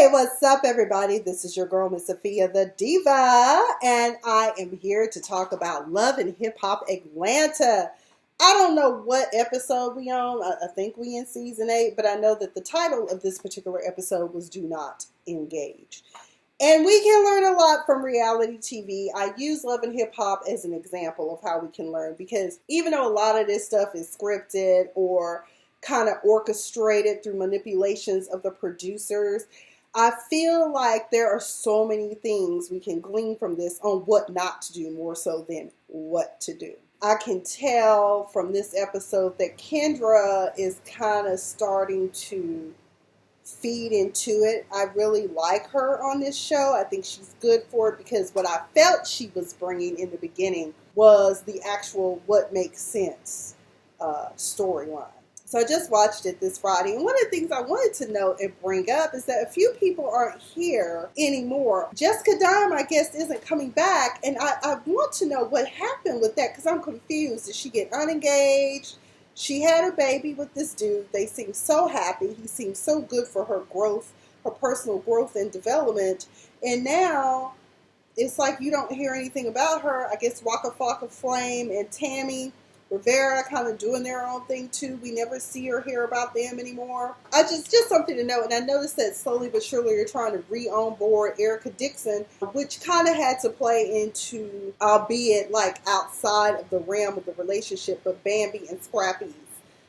Hey, what's up, everybody? This is your girl, Miss Sophia the Diva, and I am here to talk about Love and Hip Hop Atlanta. I don't know what episode we on. I think we in season 8, but I know that the title of this particular episode was Do Not Engage. And we can learn a lot from reality TV. I use Love and Hip Hop as an example of how we can learn, because even though a lot of this stuff is scripted or kind of orchestrated through manipulations of the producers, I feel like there are so many things we can glean from this on what not to do more so than what to do. I can tell from this episode that Kendra is kind of starting to feed into it. I really like her on this show. I think she's good for it, because what I felt she was bringing in the beginning was the actual what makes sense storyline. So I just watched it this Friday, and one of the things I wanted to note and bring up is that a few people aren't here anymore. Jessica Dime, I guess, isn't coming back, and I want to know what happened with that, because I'm confused. Did she get unengaged? She had a baby with this dude. They seem so happy. He seems so good for her growth, her personal growth and development, and now it's like you don't hear anything about her. I guess Waka Flocka Flame and Tammy Rivera kind of doing their own thing too. We never see or hear about them anymore. Just something to note. And I noticed that slowly but surely you're trying to re-onboard Erica Dixon, which kind of had to play into, albeit like outside of the realm of the relationship, but Bambi and Scrappy's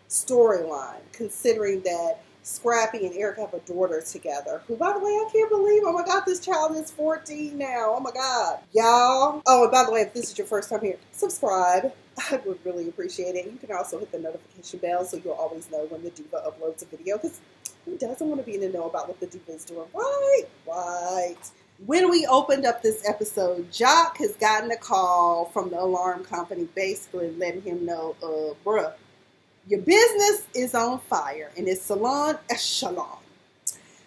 storyline, considering that Scrappy and Erica have a daughter together, who, by the way, I can't believe, oh my God, this child is 14 now. Oh my God. Y'all. Oh, and by the way, if this is your first time here, subscribe. I would really appreciate it. You can also hit the notification bell so you'll always know when the Diva uploads a video, because who doesn't want to be in the know about what the Diva is doing? Right. When we opened up this episode, Jock has gotten a call from the alarm company basically letting him know, bruh, your business is on fire, and it's Salon Echelon.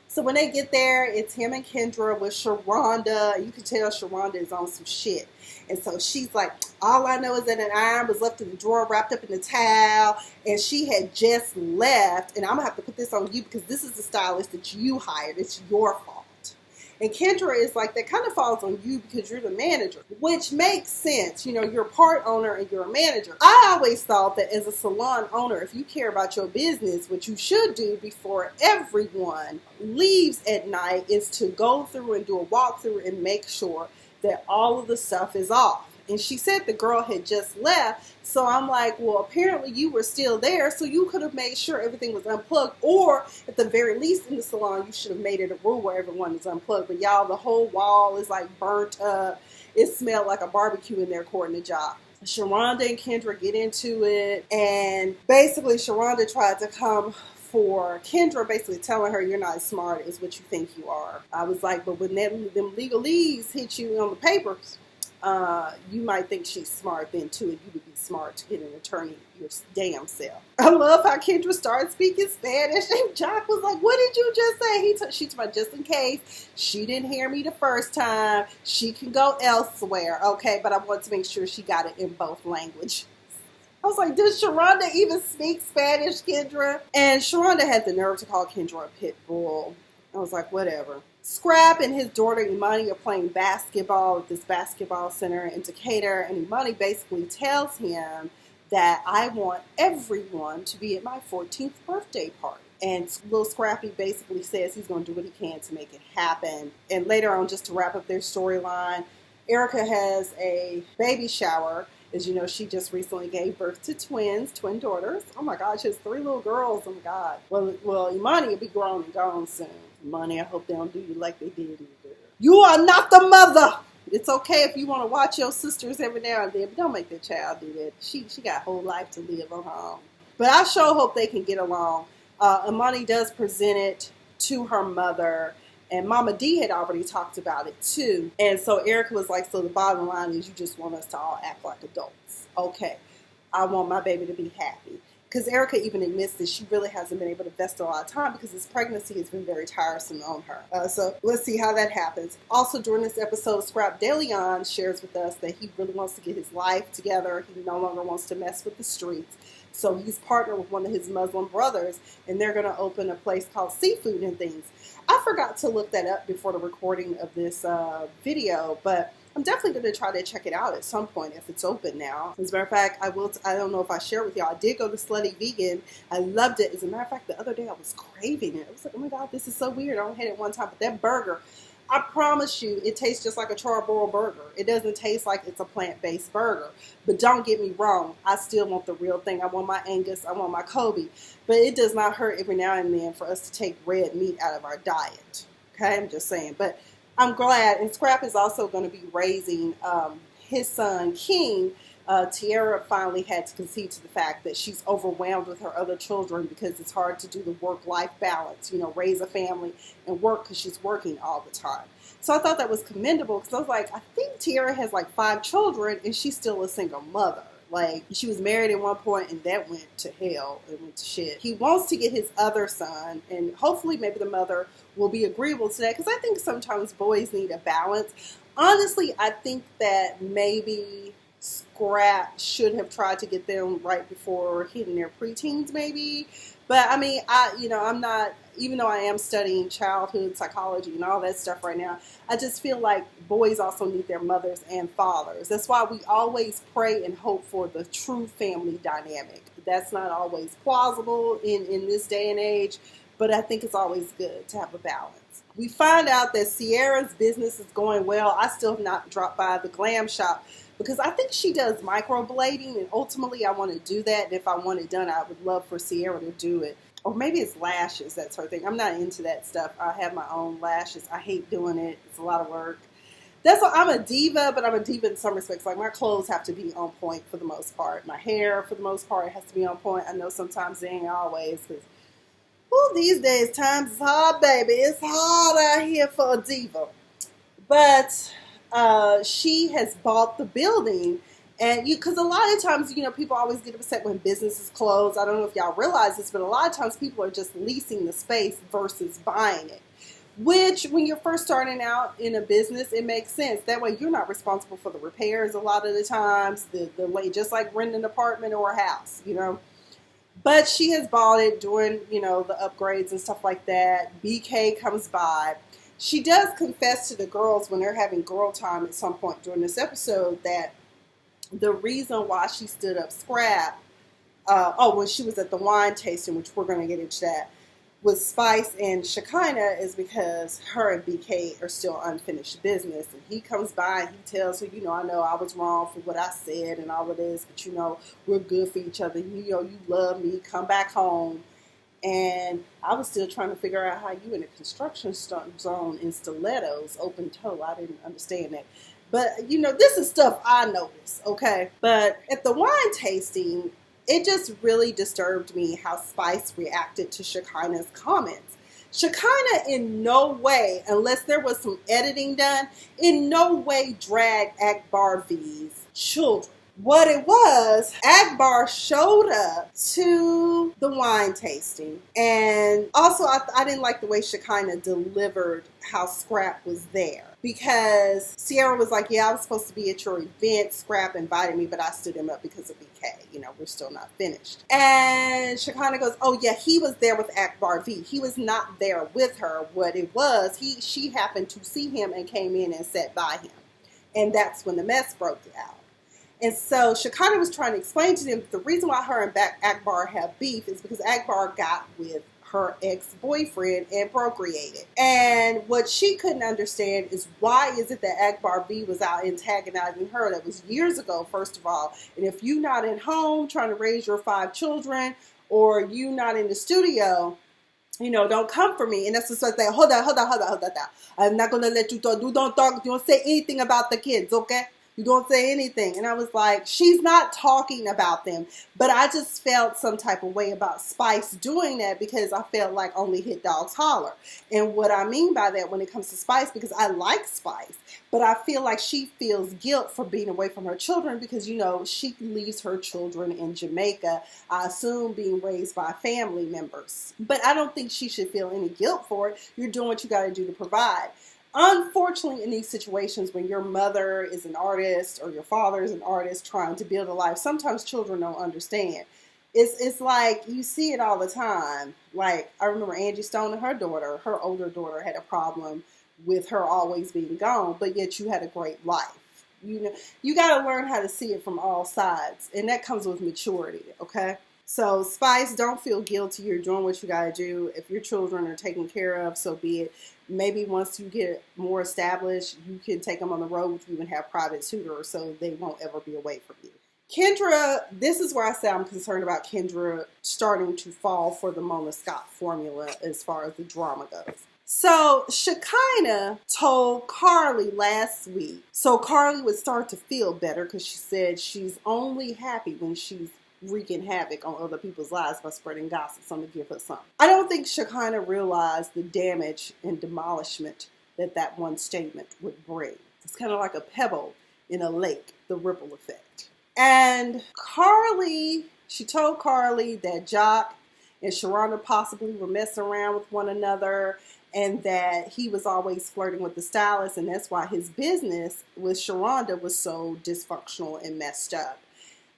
So when they get there, it's him and Kendra with Sharonda. You can tell Sharonda is on some shit. And so she's like, all I know is that an iron was left in the drawer wrapped up in the towel, and she had just left. And I'm going to have to put this on you, because this is the stylist that you hired. It's your fault. And Kendra is like, that kind of falls on you because you're the manager, which makes sense. You know, you're a part owner and you're a manager. I always thought that as a salon owner, if you care about your business, what you should do before everyone leaves at night is to go through and do a walkthrough and make sure that all of the stuff is off. And she said the girl had just left. So I'm like, well, apparently you were still there, so you could have made sure everything was unplugged. Or at the very least in the salon, you should have made it a rule where everyone is unplugged. But y'all, the whole wall is like burnt up. It smelled like a barbecue in there according to Jock. Sharonda and Kendra get into it. And basically Sharonda tried to come for Kendra, basically telling her you're not as smart as what you think you are. I was like, but when them legalese hit you on the papers, you might think she's smart then too, and you would be smart to get an attorney your damn self. I love how Kendra started speaking Spanish, and Jock was like, what did you just say? She told me, just in case she didn't hear me the first time, she can go elsewhere, okay? But I want to make sure she got it in both languages. I was like, does Sharonda even speak Spanish, Kendra? And Sharonda had the nerve to call Kendra a pit bull. I was like, whatever. Scrap and his daughter Imani are playing basketball at this basketball center in Decatur, and Imani basically tells him that I want everyone to be at my 14th birthday party. And little Scrappy basically says he's going to do what he can to make it happen. And later on, just to wrap up their storyline, Erica has a baby shower. As you know, she just recently gave birth to twin daughters. Oh my God, she has 3 little girls. Oh my God. Well, Imani will be grown and gone soon. Imani, I hope they don't do you like they did me, girl. You are not the mother. It's okay if you want to watch your sisters every now and then, but don't make the child do that. She got a whole life to live on her own. But I sure hope they can get along. Imani does present it to her mother, and Mama D had already talked about it too. And so Erica was like, so the bottom line is you just want us to all act like adults. Okay, I want my baby to be happy. because Erica even admits that she really hasn't been able to invest a lot of time because this pregnancy has been very tiresome on her. So let's see how that happens. Also during this episode, Scrap DeLeon shares with us that he really wants to get his life together. He no longer wants to mess with the streets. So he's partnered with one of his Muslim brothers, and they're going to open a place called Seafood and Things. I forgot to look that up before the recording of this video, but I'm definitely going to try to check it out at some point if it's open now. As a matter of fact, I don't know if I shared with y'all, I did go to Slutty Vegan. I loved it. As a matter of fact, the other day I was craving it. I was like, oh my God, this is so weird. I only had it one time, but that burger, I promise you, it tastes just like a charbroiled burger. It doesn't taste like it's a plant-based burger. But don't get me wrong, I still want the real thing. I want my Angus, I want my Kobe. But it does not hurt every now and then for us to take red meat out of our diet. Okay, I'm just saying. But I'm glad, and Scrap is also going to be raising his son, King. Tiara finally had to concede to the fact that she's overwhelmed with her other children because it's hard to do the work-life balance, you know, raise a family and work because she's working all the time. So I thought that was commendable because I was like, I think Tiara has like 5 children and she's still a single mother. Like, she was married at one point and that went to hell. It went to shit. He wants to get his other son, and hopefully maybe the mother will be agreeable to that because I think sometimes boys need a balance. Honestly, I think that maybe Scrap should have tried to get them right before hitting their preteens maybe. But I mean, I'm not, even though I am studying childhood psychology and all that stuff right now, I just feel like boys also need their mothers and fathers. That's why we always pray and hope for the true family dynamic. That's not always plausible in this day and age, but I think it's always good to have a balance. We find out that Sierra's business is going well. I still have not dropped by the glam shop because I think she does microblading, and ultimately I want to do that. And if I want it done, I would love for Sierra to do it. Or maybe it's lashes, that's her thing. I'm not into that stuff. I have my own lashes. I hate doing it. It's a lot of work. That's why I'm a diva, but I'm a diva in some respects. Like, my clothes have to be on point for the most part. My hair, for the most part, has to be on point. I know sometimes they ain't always, because these days times is hard, baby. It's hard out here for a diva. But she has bought the building, and because a lot of times, people always get upset when businesses close. I don't know if y'all realize this, but a lot of times people are just leasing the space versus buying it. Which, when you're first starting out in a business, it makes sense. That way, you're not responsible for the repairs a lot of the times. The way, just like renting an apartment or a house, But she has bought it doing, the upgrades and stuff like that. BK comes by. She does confess to the girls when they're having girl time at some point during this episode that the reason why she stood up Scrap, when she was at the wine tasting, which we're going to get into that, with Spice and Shekinah is because her and BK are still unfinished business. And he comes by and he tells her, I know I was wrong for what I said and all of this, but we're good for each other. You love me, come back home. And I was still trying to figure out how you in a construction zone in stilettos, open toe. I didn't understand that. But, this is stuff I noticed, okay? But at the wine tasting, it just really disturbed me how Spice reacted to Shekinah's comments. Shekinah in no way, unless there was some editing done, in no way dragged Akbar V's children. What it was, Akbar showed up to the wine tasting. And also, I didn't like the way Shekinah delivered how Scrap was there. Because Sierra was like, yeah, I was supposed to be at your event. Scrap invited me, but I stood him up because of BK. We're still not finished. And Shekinah goes, oh, yeah, he was there with Akbar V. He was not there with her. What it was, she happened to see him and came in and sat by him. And that's when the mess broke out. And so Shekinah was trying to explain to them that the reason why her and Akbar have beef is because Akbar got with her ex-boyfriend and procreated. And what she couldn't understand is why is it that Akbar B was out antagonizing her? That was years ago, first of all. And if you not at home trying to raise your 5 children, or you not in the studio, don't come for me. And that's just like, hold on. I'm not going to let you talk. You don't say anything about the kids, okay? You don't say anything. And I was like, she's not talking about them. But I just felt some type of way about Spice doing that because I felt like only hit dogs holler. And what I mean by that when it comes to Spice, because I like Spice, but I feel like she feels guilt for being away from her children because, you know, she leaves her children in Jamaica, I assume being raised by family members. But I don't think she should feel any guilt for it. You're doing what you got to do to provide. Unfortunately, in these situations when your mother is an artist or your father is an artist trying to build a life, sometimes children don't understand. It's like you see it all the time. Like I remember Angie Stone and her older daughter had a problem with her always being gone, but yet you had a great life. You know, you got to learn how to see it from all sides, and that comes with maturity, okay? So Spice, don't feel guilty. You're doing what you got to do. If your children are taken care of, so be it. Maybe once you get more established, you can take them on the road with you and have private tutors so they won't ever be away from you. Kendra, this is where I say I'm concerned about Kendra starting to fall for the Mona Scott formula as far as the drama goes. So Shekinah told Carly last week, so Carly would start to feel better because she said she's only happy when she's wreaking havoc on other people's lives by spreading gossip. So I'm going to give her some. I don't think Shekinah realized the damage and demolishment that one statement would bring. It's kind of like a pebble in a lake, the ripple effect. And Carly, she told Carly that Jock and Sharonda possibly were messing around with one another and that he was always flirting with the stylist, and that's why his business with Sharonda was so dysfunctional and messed up.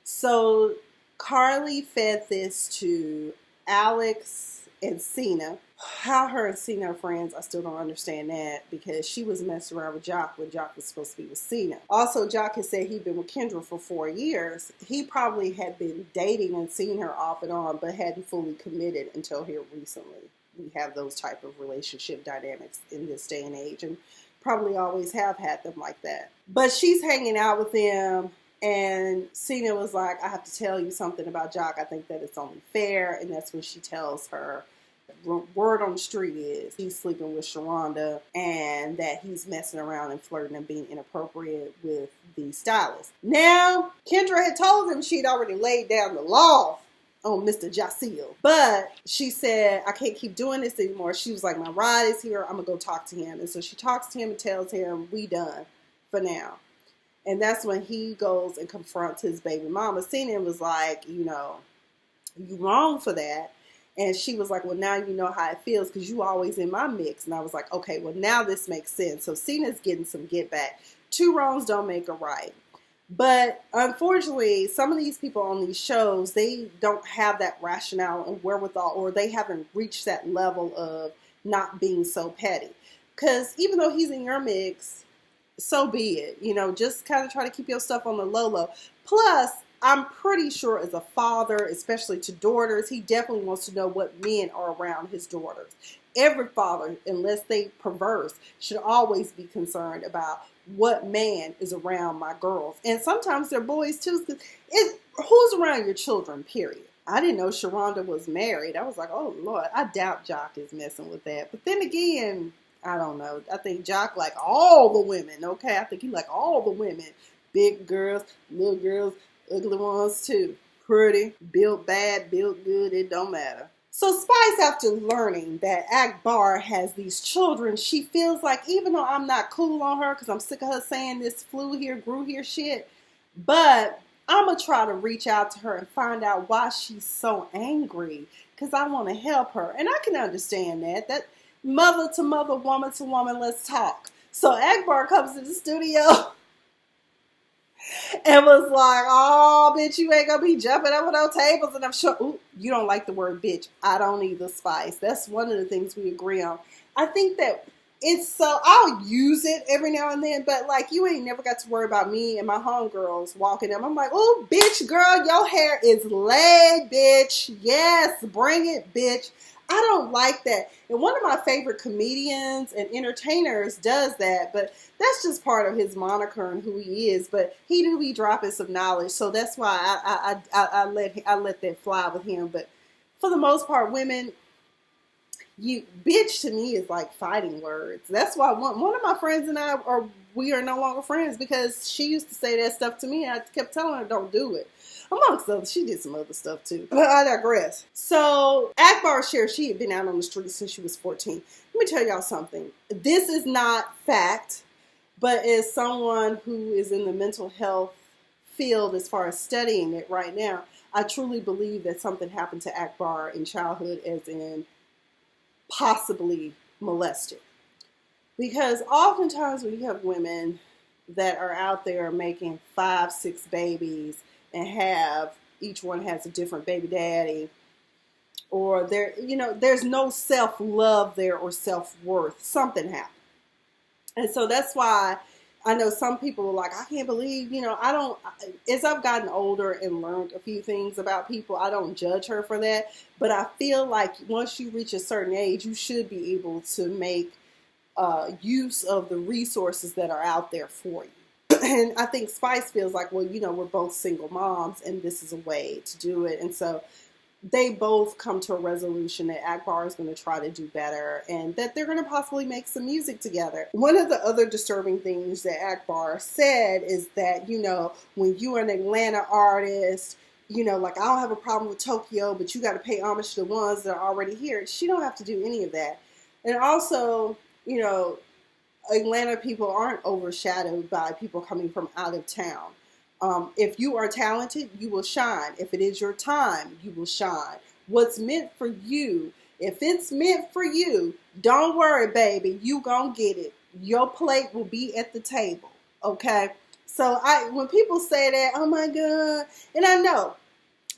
So Carly fed this to Alex and Cena. How her and Cena are friends, I still don't understand that because she was messing around with Jock when Jock was supposed to be with Cena. Also, Jock has said he'd been with Kendra for 4 years. He probably had been dating and seen her off and on, but hadn't fully committed until here recently. We have those type of relationship dynamics in this day and age and probably always have had them like that. But she's hanging out with them. And Cena was like, I have to tell you something about Jock. I think that it's only fair. And that's when she tells her, word on the street is he's sleeping with Sharonda and that he's messing around and flirting and being inappropriate with the stylist. Now, Kendra had told him she'd already laid down the law on Mr. Jacil. But she said, I can't keep doing this anymore. She was like, my ride is here. I'm going to go talk to him. And so she talks to him and tells him, we done for now. And that's when he goes and confronts his baby mama. Cena was like, you know, you wrong for that. And she was like, well, now you know how it feels because you always in my mix. And I was like, okay, well, now this makes sense. So Cena's getting some get back. 2 wrongs don't make a right. But unfortunately, some of these people on these shows, they don't have that rationale and wherewithal, or they haven't reached that level of not being so petty. Because even though he's in your mix, so be it. You know, just kind of try to keep your stuff on the low. Plus, I'm pretty sure as a father, especially to daughters, he definitely wants to know what men are around his daughters. Every father, unless they perverse, should always be concerned about what man is around my girls. And sometimes they're boys too. Who's around your children, period. I didn't know Sharonda was married. I was like, oh, Lord, I doubt Jock is messing with that. But then again, I don't know. I think Jock like all the women, okay? I think he like all the women. Big girls, little girls, ugly ones too. Pretty, built bad, built good, it don't matter. So Spice, after learning that Akbar has these children, she feels like even though I'm not cool on her because I'm sick of her saying this flew here, grew here shit, but I'm going to try to reach out to her and find out why she's so angry because I want to help her. And I can understand that. That mother to mother, woman to woman, let's talk. So Akbar comes to the studio and was like, oh, bitch, you ain't gonna be jumping over those tables. And I'm sure, ooh, you don't like the word bitch. I don't either, Spice. That's one of the things we agree on. I think that it's so, I'll use it every now and then, but like, you ain't never got to worry about me and my homegirls walking them. I'm like, oh, bitch, girl, your hair is laid, bitch. Yes, bring it, bitch. I don't like that. And one of my favorite comedians and entertainers does that, but that's just part of his moniker and who he is. But he do be dropping some knowledge, so that's why I let that fly with him. But for the most part, women, You bitch to me is like fighting words. That's why one of my friends and we are no longer friends, because she used to say that stuff to me and I kept telling her don't do it. Amongst others, she did some other stuff too. But I digress. So Akbar shared she had been out on the streets since she was 14. Let me tell y'all something. This is not fact, but as someone who is in the mental health field as far as studying it right now, I truly believe that something happened to Akbar in childhood, as in possibly molested. Because oftentimes when you have women that are out there making 5, 6 babies and each one has a different baby daddy, or there's no self-love there or self-worth, something happened. And so that's why I know some people are like, I can't believe, as I've gotten older and learned a few things about people, I don't judge her for that. But I feel like once you reach a certain age, you should be able to make use of the resources that are out there for you. And I think Spice feels like, well, we're both single moms and this is a way to do it. And so they both come to a resolution that Akbar is going to try to do better and that they're going to possibly make some music together. One of the other disturbing things that Akbar said is that, when you are an Atlanta artist, like I don't have a problem with Tokyo, but you got to pay homage to the ones that are already here. She don't have to do any of that. And also, Atlanta people aren't overshadowed by people coming from out of town. If you are talented, you will shine. If it is your time, you will shine. What's meant for you, if it's meant for you, don't worry, baby. You gonna get it. Your plate will be at the table, okay? So when people say that, oh my God, and I know,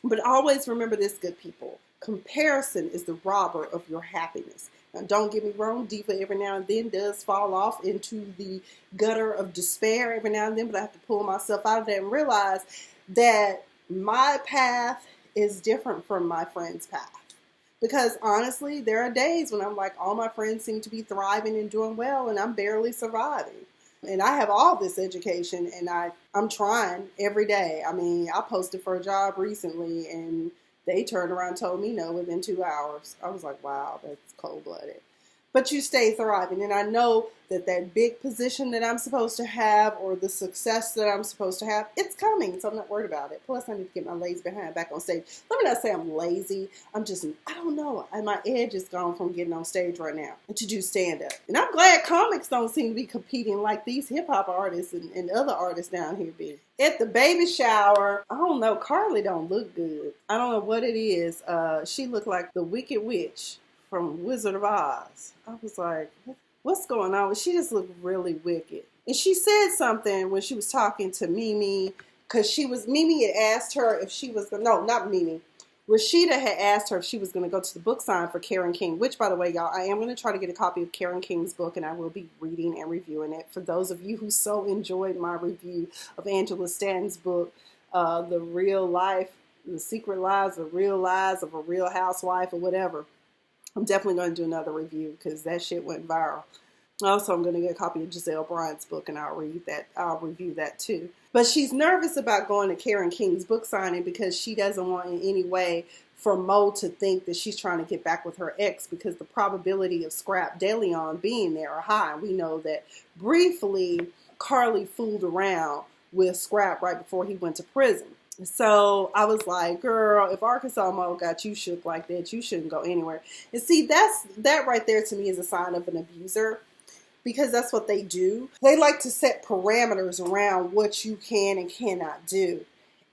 but always remember this, good people. Comparison is the robber of your happiness. Now, don't get me wrong, Diva every now and then does fall off into the gutter of despair every now and then, but I have to pull myself out of that and realize that my path is different from my friend's path. Because honestly, there are days when I'm like, all my friends seem to be thriving and doing well, and I'm barely surviving. And I have all this education, and I'm trying every day. I mean, I posted for a job recently, and they turned around and told me no within 2 hours. I was like, wow, that's cold-blooded. But you stay thriving. And I know that big position that I'm supposed to have or the success that I'm supposed to have, it's coming. So I'm not worried about it. Plus, I need to get my lazy behind back on stage. Let me not say I'm lazy. I don't know. My edge is gone from getting on stage right now to do stand-up. And I'm glad comics don't seem to be competing like these hip-hop artists and other artists down here be. At the baby shower, I don't know, Carly don't look good. I don't know what it is. She looked like the Wicked Witch from Wizard of Oz. I was like, what's going on? She just looked really wicked. And she said something when she was talking to Mimi, because Mimi had asked her if she was, no, not Mimi. Rashida had asked her if she was going to go to the book sign for Karen King, which, by the way, y'all, I am going to try to get a copy of Karen King's book, and I will be reading and reviewing it. For those of you who so enjoyed my review of Angela Stanton's book, The Secret Lives, The Real Lies of a Real Housewife, or whatever, I'm definitely going to do another review because that shit went viral. Also, I'm going to get a copy of Giselle Bryant's book, and I'll review that too. But she's nervous about going to Karen King's book signing because she doesn't want in any way for Mo to think that she's trying to get back with her ex, because the probability of Scrap DeLeon being there are high. We know that briefly Carly fooled around with Scrap right before he went to prison. So I was like, girl, if Arkansas Mo got you shook like that, you shouldn't go anywhere. And see, that right there to me is a sign of an abuser, because that's what they do. They like to set parameters around what you can and cannot do.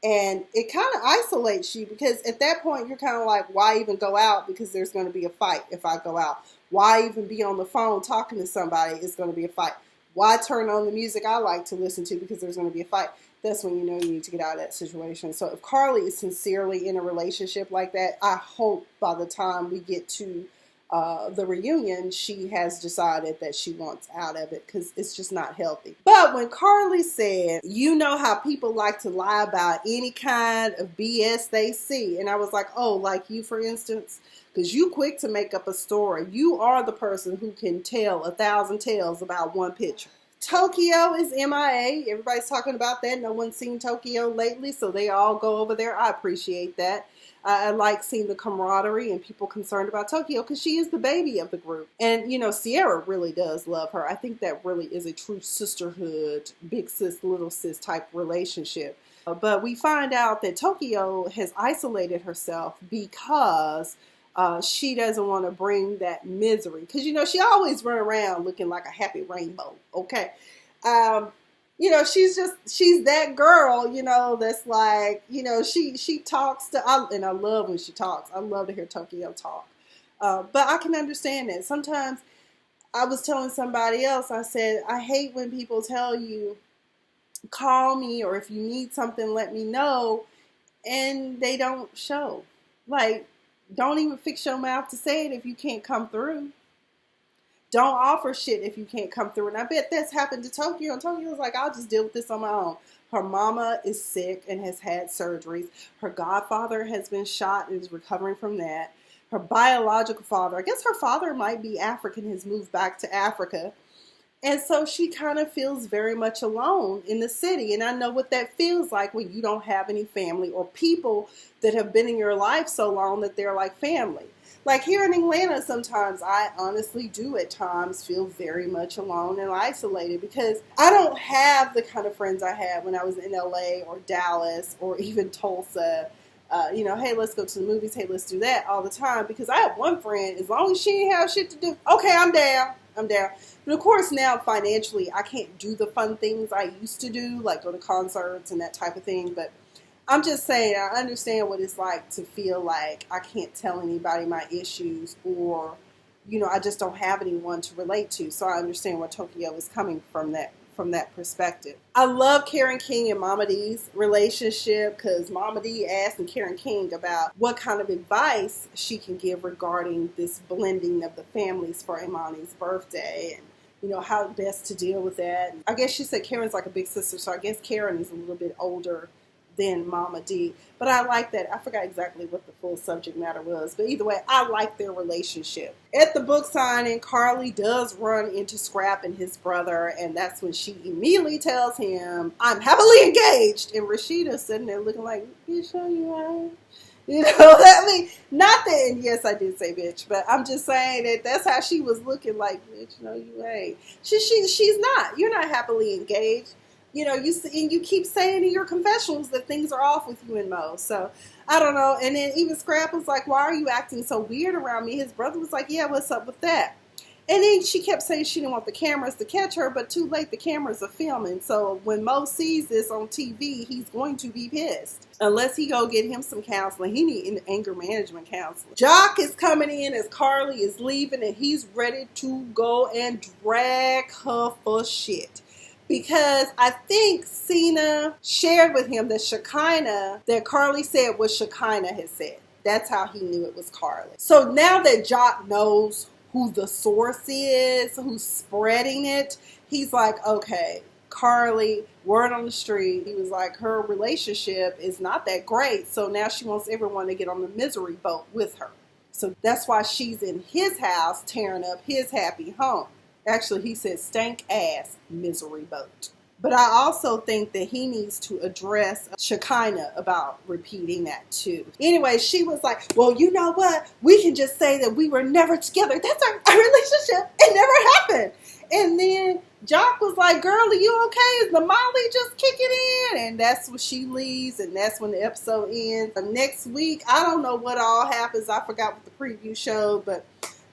And it kind of isolates you, because at that point, you're kind of like, why even go out? Because there's going to be a fight if I go out. Why even be on the phone talking to somebody? It's going to be a fight. Why turn on the music I like to listen to? Because there's going to be a fight. That's when you know you need to get out of that situation. So if Carly is sincerely in a relationship like that, I hope by the time we get to the reunion, she has decided that she wants out of it, because it's just not healthy. But when Carly said, you know how people like to lie about any kind of BS they see, and I was like, oh, like you, for instance, because you quick to make up a story. You are the person who can tell 1,000 tales about one picture. Tokyo is MIA. Everybody's talking about that. No one's seen Tokyo lately, so they all go over there. I appreciate that. I like seeing the camaraderie and people concerned about Tokyo because she is the baby of the group. And, Sierra really does love her. I think that really is a true sisterhood, big sis, little sis type relationship. But we find out that Tokyo has isolated herself because she doesn't want to bring that misery. Because, she always run around looking like a happy rainbow, okay? She's that girl, that's like, she talks and I love when she talks. I love to hear Tokyo talk. But I can understand that. Sometimes I was telling somebody else, I said, I hate when people tell you, call me, or if you need something, let me know, and they don't show. Like, don't even fix your mouth to say it if you can't come through. Don't offer shit if you can't come through. And I bet that's happened to Tokyo. And Tokyo's like, I'll just deal with this on my own. Her mama is sick and has had surgeries. Her godfather has been shot and is recovering from that. Her biological father, I guess her father might be African, has moved back to Africa. And so she kind of feels very much alone in the city. And I know what that feels like when you don't have any family or people that have been in your life so long that they're like family. Like here in Atlanta, sometimes I honestly do at times feel very much alone and isolated because I don't have the kind of friends I had when I was in LA or Dallas or even Tulsa. Hey, let's go to the movies. Hey, let's do that all the time because I have one friend. As long as she ain't have shit to do, okay, I'm down. But of course now financially I can't do the fun things I used to do, like go to concerts and that type of thing. But I'm just saying I understand what it's like to feel like I can't tell anybody my issues or, I just don't have anyone to relate to. So I understand where Tokyo is coming from that perspective. I love Karen King and Mama D's relationship because Mama D asked Karen King about what kind of advice she can give regarding this blending of the families for Imani's birthday and, how best to deal with that. I guess she said Karen's like a big sister, so I guess Karen is a little bit older than Mama D. But I like that. I forgot exactly what the full subject matter was. But either way, I like their relationship. At the book signing, Carly does run into Scrap and his brother. And that's when she immediately tells him, I'm happily engaged. And Rashida's sitting there looking like, bitch, no, you ain't. Not that, and yes, I did say bitch, but I'm just saying that that's how she was looking like, bitch, no, you ain't. She's not. You're not happily engaged. You keep saying in your confessionals that things are off with you and Mo. So, I don't know. And then even Scrap was like, why are you acting so weird around me? His brother was like, yeah, what's up with that? And then she kept saying she didn't want the cameras to catch her, but too late, the cameras are filming. So when Mo sees this on TV, he's going to be pissed. Unless he go get him some counseling. He need an anger management counseling. Jock is coming in as Carly is leaving, and he's ready to go and drag her for shit. Because I think Cena shared with him that Shekinah, that Carly said what Shekinah had said. That's how he knew it was Carly. So now that Jock knows who the source is, who's spreading it, he's like, okay, Carly, word on the street. He was like, her relationship is not that great. So now she wants everyone to get on the misery boat with her. So that's why she's in his house tearing up his happy home. Actually, he said stank ass misery boat. But I also think that he needs to address Shekinah about repeating that too. Anyway, she was like, well, you know what? We can just say that we were never together. That's our relationship. It never happened. And then Jock was like, girl, are you okay? Is the Molly just kicking in? And that's when she leaves, and that's when the episode ends. Next week, I don't know what all happens. I forgot what the preview showed, but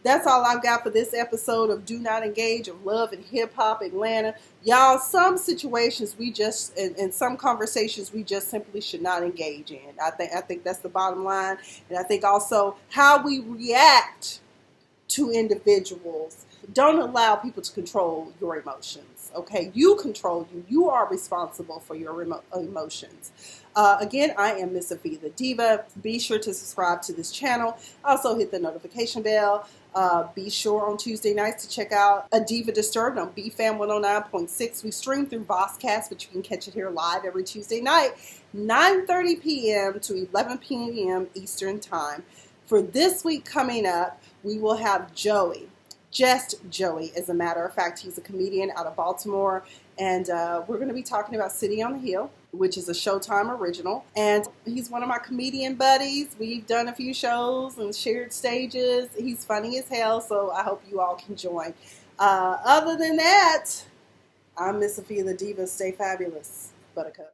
that's all I've got for this episode of Do Not Engage of Love and Hip Hop Atlanta. Y'all, some situations we just, and some conversations we just simply should not engage in. I think that's the bottom line. And I think also how we react to individuals. Don't allow people to control your emotions. Okay, you control you. You are responsible for your emotions. Again, I am Miss Sophia the Diva. Be sure to subscribe to this channel. Also hit the notification bell. Be sure on Tuesday nights to check out A Diva Disturbed on BFAM 109.6. We stream through Bosscast, but you can catch it here live every Tuesday night, 9:30 p.m. to 11 p.m. Eastern Time. For this week coming up, we will have Joey. Just Joey, as a matter of fact. He's a comedian out of Baltimore, and we're going to be talking about City on the Hill, which is a Showtime original. And he's one of my comedian buddies. We've done a few shows and shared stages. He's funny as hell, so I hope you all can join. Other than that, I'm Miss Sophia the Diva. Stay fabulous, Buttercup.